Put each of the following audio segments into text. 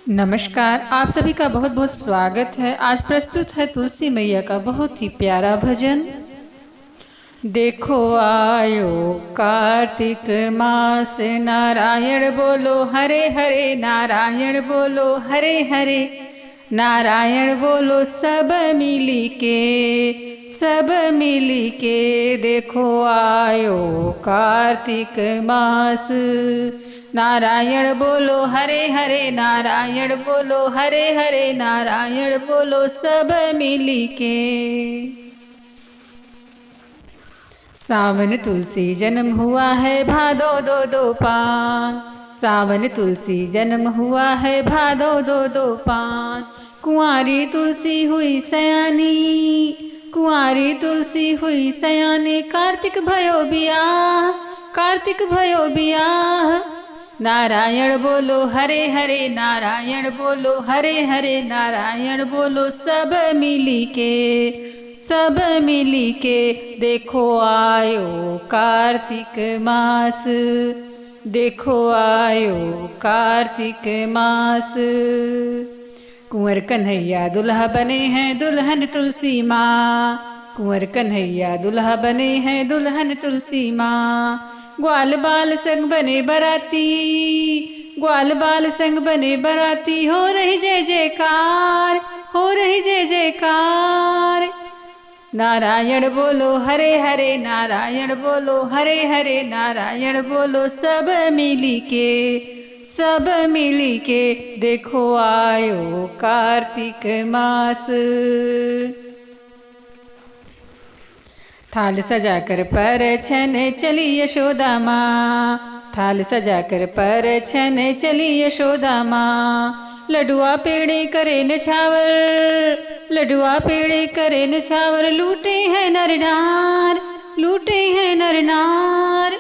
नमस्कार, आप सभी का बहुत बहुत स्वागत है। आज प्रस्तुत है तुलसी मैया का बहुत ही प्यारा भजन। देखो आयो कार्तिक मास, नारायण बोलो हरे हरे, नारायण बोलो हरे हरे, नारायण बोलो सब मिली के, सब मिली के। देखो आयो कार्तिक मास, नारायण बोलो हरे हरे, नारायण बोलो हरे हरे, नारायण बोलो सब मिली के। सावन तुलसी जन्म हुआ है भादो दो दो पान, सावन तुलसी जन्म हुआ है भादो दो दो पान। कुंवारी तुलसी हुई सयानी, कुंवारी तुलसी हुई सयानी, कार्तिक भयो बियाह, कार्तिक भयो बियाह। नारायण बोलो हरे हरे, नारायण बोलो हरे हरे, नारायण बोलो सब मिली के, सब मिली के। देखो आयो कार्तिक मास, देखो आयो कार्तिक मास। कुंवर कन्हैया दुल्हा बने हैं दुल्हन तुलसी माँ, कुंवर कन्हैया दुल्हा बने हैं दुल्हन तुलसी माँ। ग्वाल बाल संग बने बराती, ग्वाल बाल संग बने बराती, हो रही जय जयकार, हो रही जय जयकार। नारायण बोलो हरे हरे, नारायण बोलो हरे हरे, नारायण बोलो सब मिली के, सब मिली के। देखो आयो कार्तिक मास। थाल सजाकर पर छन चली यशोदा माँ, थाल सजाकर पर छन चली यशोदा माँ। लडुआ पेड़े करे नछावर, लडुआ पेड़े करे नछावर, लूटे हैं नर नार, लूटे हैं नर नार।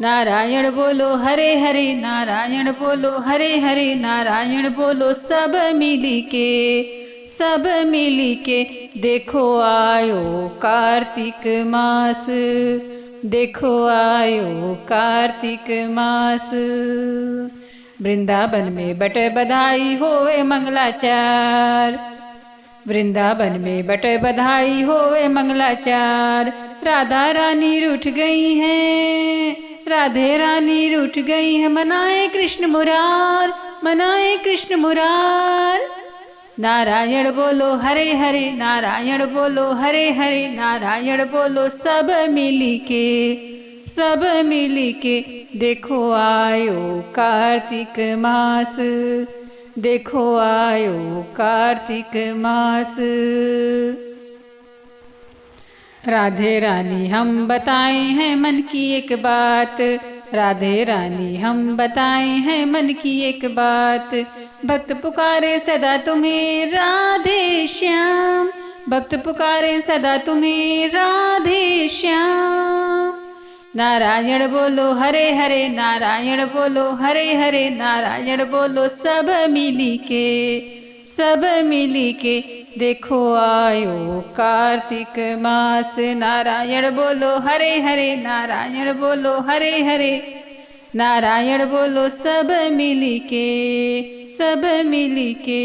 नारायण बोलो हरे हरे, नारायण बोलो हरे हरे, नारायण बोलो सब मिली के, सब मिली के। देखो आयो कार्तिक मास, देखो आयो कार्तिक मास। वृंदावन में बट बधाई होवे मंगलाचार, वृंदावन में बट बधाई होवे मंगलाचार। राधा रानी रूठ गई हैं, राधे रानी रूठ गई हैं, मनाए कृष्ण मुरार, मनाए कृष्ण मुरार। नारायण बोलो हरे हरे, नारायण बोलो हरे हरे, नारायण बोलो सब मिली के, सब मिली के। देखो आयो कार्तिक मास, देखो आयो कार्तिक मास। राधे रानी हम बताए हैं मन की एक बात, राधे रानी हम बताए हैं मन की एक बात। भक्त पुकारे सदा तुम्हें राधे श्याम, भक्त पुकारे सदा तुम्हें राधे श्याम। नारायण बोलो हरे हरे, नारायण बोलो हरे हरे, नारायण बोलो सब मिली के, सब मिली के। देखो आयो कार्तिक मास, नारायण बोलो हरे हरे, नारायण बोलो हरे हरे, नारायण बोलो सब मिली के, सब मिली के।